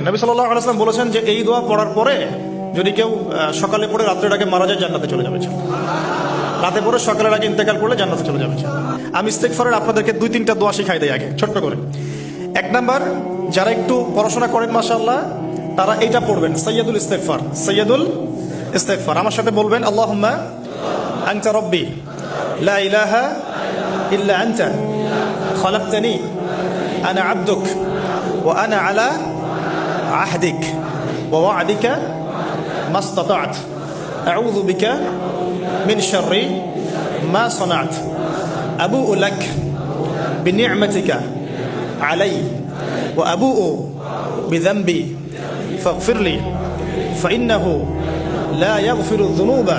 নবী সাল্লাল্লাহু আলাইহি ওয়াসাল্লাম বলেছেন যে এই দোয়া পড়ার পরে যদি কেউ সকালে পড়ে রাত্রের মারা যায় জান্নাতে চলে যাবে, রাতে পড়ে সকালের আগে ইন্তেকাল করলে জান্নাতে চলে যাবে। আমি ইস্তেগফারের আপনাদেরকে 2-3টা দোয়া শিখাই দেই আগে ছোট্ট করে। 1 নাম্বার, যারা একটু পড়াশোনা করেন মাশাআল্লাহ তারা এইটা পড়বেন, সাইয়্যিদুল ইস্তেগফার। সাইয়্যিদুল ইস্তেগফার আমার সাথে বলবেন, আল্লাহুম্মা আনতা রাব্বি লা ইলাহা ইল্লা আনতা খালাকতানি আনা আবদুক ওয়া আনা আলা আহদিক ওয়া ওয়া'দিকা মাসতাতা'ত আউযু বিকা মিন শাররি মা সানা'ত আবু'ু লাক বিনি'মাতিকা আলাইয়া ওয়া আবু'ু বিযানবি ফাগফিরলি ফাইন্নাহু লা ইয়াগফিরুয যুনুবা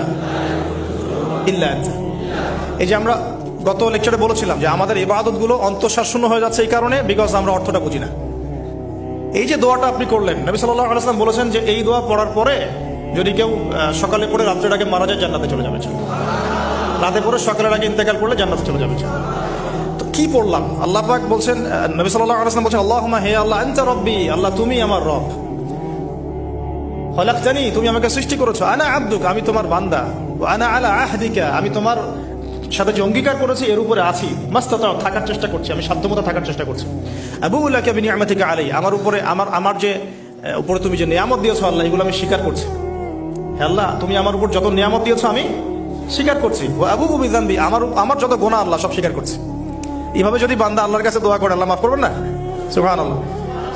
ইল্লা আনতা। এই যে আমরা গত লেকচারে বলেছিলাম যে আমাদের ইবাদতগুলো অন্তঃসার শূন্য হয়ে যাচ্ছে এই কারণে, বিকজ আমরা অর্থটা বুঝি না। এই যে দোয়াটা আপনি করলেন, নবী সাল্লাল্লাহু আলাইহি ওয়াসাল্লাম বলেছেন যে এই দোয়া পড়ার পরে যদি কেউ সকালে পড়ে রাত্রের আগে মারা যায় জান্নাতে চলে যাবে, রাতে পড়ে সকালের আগে ইন্তেকাল করলে জান্নাতে চলে যাবে। তো কি পড়লাম? আল্লাহ পাক বলছেন, নবী সাল্লাল্লাহু আলাইহি ওয়াসাল্লাম বলছেন, আল্লাহুম্মা হে আল্লাহ আনতা রাব্বি, আল্লাহ তুমি আমার রব, খালাকতানি তুমি আমাকে সৃষ্টি করেছো, আনা আবদুক আমি তোমার বান্দা, ওয়া আনা আলা আহদিকা আমি তোমার সাথে যে অঙ্গীকার করেছি এর উপরে আছি, মাস্তাতা থাকার চেষ্টা করছি, আমি সাধ্যমতো থাকার চেষ্টা করছি। আবু'ু লাকা বিনি'মাতিকা আলাইয়া আমার উপরে আমার যে উপরে তুমি যে নিয়ামত দিয়েছো আল্লাহ, এগুলো আমি স্বীকার করছি। হে আল্লাহ তুমি আমার উপর যত নিয়ামত দিয়েছো আমি স্বীকার করছি। ওয়া আবু'ু বিযানবি আমার যত গুনাহ আল্লাহ সব স্বীকার করছি। এইভাবে যদি বান্দা আল্লাহর কাছে দোয়া করে আল্লাহ মাফ করবেন না? সুবহানাল্লাহ।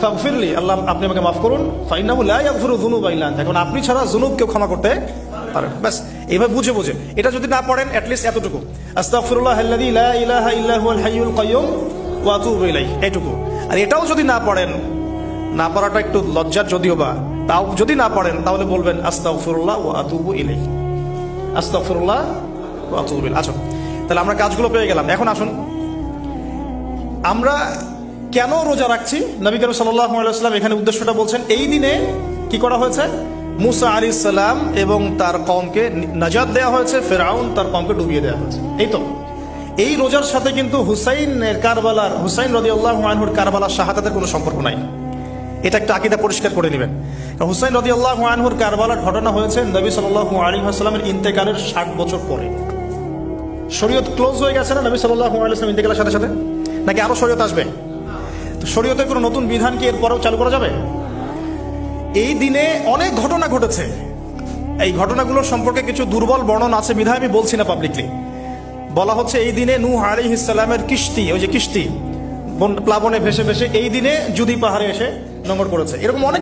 ফাগফিরলি আল্লাহ আপনি আমাকে মাফ করুন, ফাইন্নাহু লা ইয়াগফিরু যুনুবা ইল্লা আনতা এখন আপনি ছাড়া যুনুব কেউ ক্ষমা করতে পারেন। বাস এইভাবে বুঝে বুঝে, এটা যদি না পড়েন অ্যাটলিস্ট এতটুকু, আস্তাগফিরুল্লাহাল্লাযী লা ইলাহা ইল্লা হুয়াল হাইয়ুল কাইয়্যুম ওয়া আতুবু ইলাইহি, এইটুকু। আর এটাও যদি না পড়েন, না পড়াটা একটু লজ্জার যদিও বা, তাও যদি না পড়েন তাহলে বলবেন আস্তাগফিরুল্লাহ ওয়া আতুবু ইলাইহি, আস্তাগফিরুল্লাহ ওয়া আতুবু ইলাইহি। আসুন তাহলে আমরা কাজগুলো পেয়ে গেলাম। এখন আসুন আমরা কেন রোজা রাখছি। নবী করিম সাল্লাল্লাহু আলাইহি ওয়াসাল্লাম এখানে উদ্দেশ্যটা বলছেন, এই দিনে কি করা হয়েছে? মুসা আলাইহিস সালাম এবং তার কওমকে নাজাত দেওয়া হয়েছে, ফিরআউন তার কওমকে ডুবিয়ে দেওয়া হয়েছে। এই তো এই রোজার সাথে কিন্তু হুসাইন রাদিয়াল্লাহু আনহুর কারবালার শাহাদাতের কোনো সম্পর্ক নাই। এটা একটা আকীদা পরিষ্কার করে নেবেন। হুসাইন রাদিয়াল্লাহু আনহুর কারবালার ঘটনা হয়েছে নবী সাল্লাল্লাহু আলাইহি ওয়াসাল্লামের ইন্তেকালের 60 বছর পরে। শরীয়ত ক্লোজ হয়ে গেছে না নবী সাল্লাল্লাহু আলাইহি ওয়াসাল্লাম ইন্তেকালের সাথে সাথে, নাকি আরো শরীয়ত আসবে? তো শরীয়তের কোনো নতুন বিধান কি এরপরেও চালু করা যাবে? এই দিনে অনেক ঘটনা ঘটেছে, এই ঘটনাগুলোর সম্পর্কে কিছু দুর্বল বর্ণনা আছে বিধায় আমি বলছি না পাবলিকলি। বলা হচ্ছে এই দিনে নূহ আলাইহিস সালামের কিস্তি, ওই যে কিস্তি প্লাবনে ভেসে ভেসে এই দিনে জুদি পাহাড়ে এসে নোঙর করেছে, এরকম অনেক